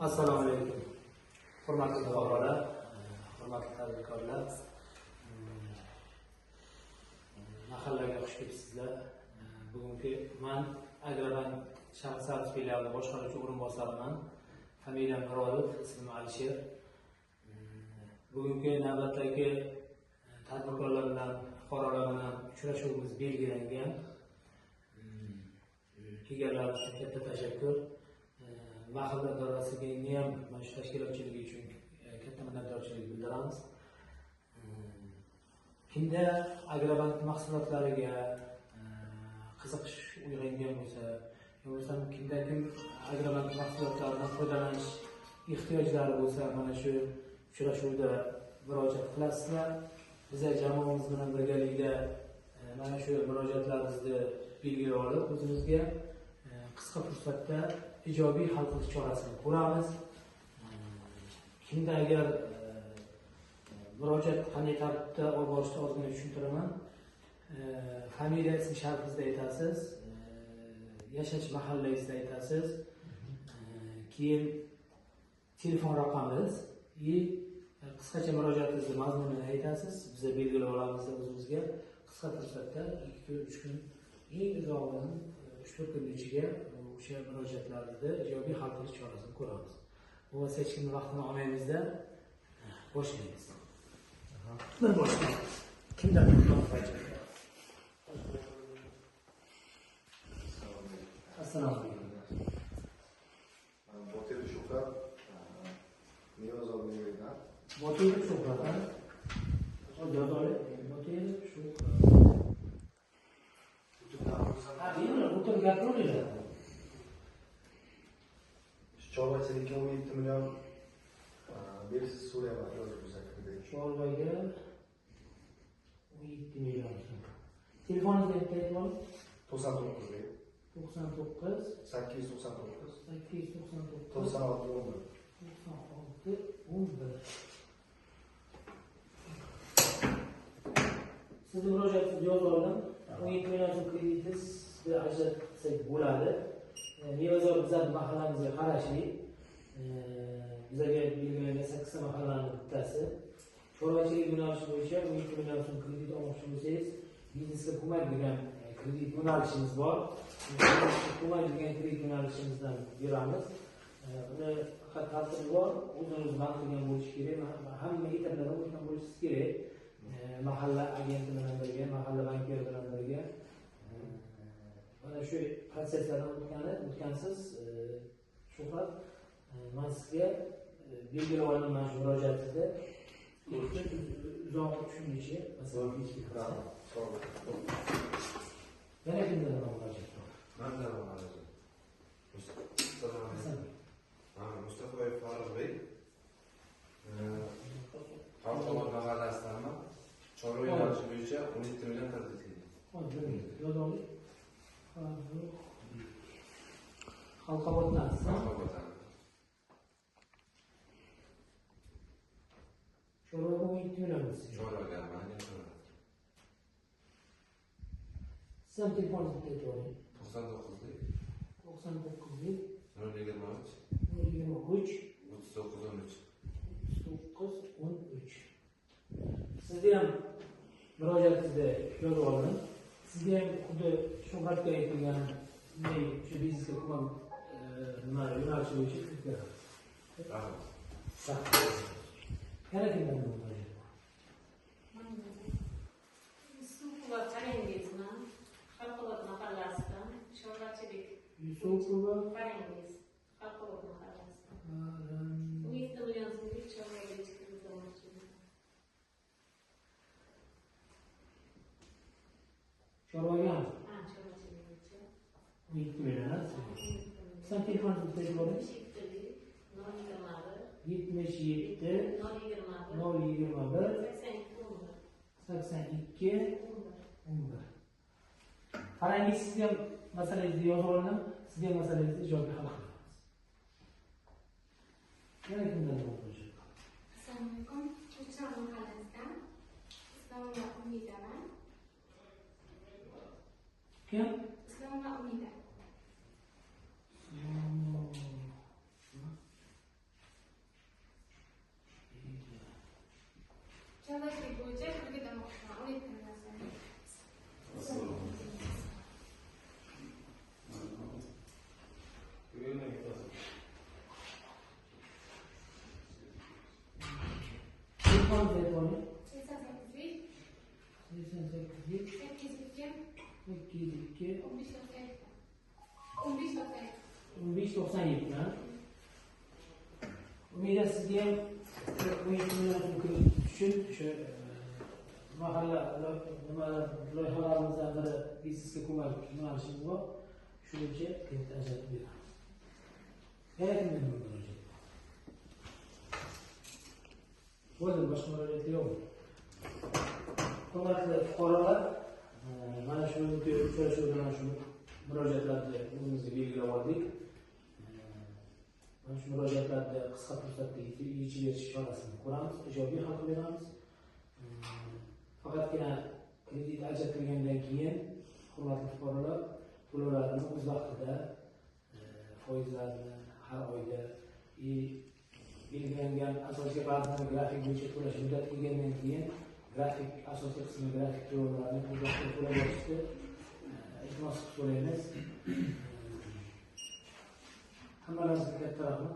Assalomu alaykum. Hurmatli fuqarolar, hurmatli tadbirkorlar, mahallaga xush kelibsizlar. Bugungi men Agrobank shaxs sarf filiali boshqaruvchi o'rinbosariman. Familiyam Mirodov, ismim Alisher. Bugungi navbatdagi tadbirkorlar bilan, fuqarolar bilan uchrashuvimiz belgilangan. Kelganlar uchun katta tashakkur. Mahalla idorasiga ham mana shu tashkilotchiligi uchun katta minnatdorchilik bildiramiz. Kimda Agrobank mahsulotlariga qiziqish uyg'ongan bo'lsa, yo'qsa kimda kim Agrobank mahsulotlaridan foydalanish ehtiyojlari bo'lsa, mana shu uchrashuvda murojaat qilasizlar. Bizlar jamoamiz bilan birgalikda mana shu murojaatlarimizni belgilab olib, o'zimizga qisqa fursatda ijobiy hal qilish chorasini ko'ramiz. Kimda agar murojaat qanday tartibda olib borishni ozgina tushuntiraman. Familiya, ism sharifingizni aytasiz, yashash mahallangizni aytasiz, keyin telefon raqamingiz va qisqacha murojaatingizni mazmunini aytasiz. Biz belgilab olamiz o'zimizga qisqa fursatda 2-3 kun, eng uzog'idan 3-4 kun ichiga o'sha murojaatlarni ijobiy hal qilish chorasini ko'ramiz. Bu bo'lsa hech kimning vaqtini olmaymizda, boshlaymiz. Bir boshlaymiz. Kimdan Assalomu alaykum. Botir Shuhrat, Niyozov Niyozov. Botir Shuhrat, ha? Botir Shuhrat. Butun gapirmaydi. Chorvachilikka 17 million berishni so'rayman, yozib o'zakida. Chorvaga 17 million. Telefoningizni aytib oling. 99 99 899 899 96 11. Sizni murojaatingizni yozib oldim. 17 million so'm kreditingiz ajratsak bo'ladi. Niyozor bizlar mahallamizga qarashli. Bizlarga belgilangan 8 ta mahallaning bittasi. Chorvachilik yo'nalishi bo'yicha 17 million so'm kredit olmoqchi bo'lsangiz, biznesga ko'mak degan kredit yo'nalishimiz bor. Ko'mak degan kredit yo'nalishimizdan beramiz. Uni faqat tartibi bor, o'zimiz band qilgan bo'lish kerak. Hamma yetarlilar o'tgan bo'lishi kerak. Mahalla agenti bilan birga, mahalla bankiri bilan birga mana shu protsesslardan o'tgansiz Shuhrat, men sizga belgilab oldim mana shu murojaatingizni. Uzoq tushunilishi, masalan, yana kimdan murojaat bor? Mandan murojaat. Mustafoyev Farruh Bey. Xalqaro mahallasidanman. Chorva yo'nalishi bo'yicha 17 million kredit keldi. Hozir yozib oling. Xalqoboddan. Chorvaga 17 million bo'lsin. Chorvaga mana Chorva. Sizning telefoningizni aytib oling. 99 023 023 3913. Sizni ham murojaatingizni yozib oldim. Sizga ham xuddi Shuhratga aytilgan shu biznesga ko'mak nima yo'nalishi bo'yicha kirib beramiz. Rahmat. Yana kimdan murojaat bor? Yusufova Qarangizman, Xalqobod mahallasidan, chorvachilik. Yusufova Qarangiz, Xalqobod mahallasidan. 17 million so'mlik chorvaga chiqib olmoqchiman. Chorvaga Ha, chorvachilik bo'yicha. 17 million. Sen telefoningizni aytib oling. 77 021 82 11. Qarangiz, sizga ham masalangizni yozib oldim. Sizga ham masalangizni ijobiy hal qilamiz. Yana kimdan murojaat bor? Assalomu alaykum. Chirchiq mahallasidan Islomga Umidaman. Kim? Islomga Umida. Telefon telefoni 88 88 802 802 15 1597 ha. Umida sizga ham tushun o'sha mahalla loyihalarimizdan biri biznesga ko'mak yo'nalishimiz bor. Shuning uchun kredit ajratib beramiz. Yana kimdan murojaat? Bo'ldi, boshqa murojaat yo'q. Hurmatli fuqarolar, mana shu uchrashuvdan shu murojaatlarni o'zimizga belgilab oldik. Mana shu murojaatlarni qisqa fursatda yechib berish chorasini ko'ramiz, ijobiy hal qilamiz. Faqatgina kredit ajratilgandan keyin hurmatli fuqarolar to'lovlarini o'z vaqtida foizlarni har oyda belgilangan asosiy qarzini grafik bo'yicha to'lash muddati kelgandan keyin grafik asosiy qismi grafik to'lovlarini o'z vaqtida to'lab olishni iltimos qilib so'raymiz. Hammalaringizga katta rahmat.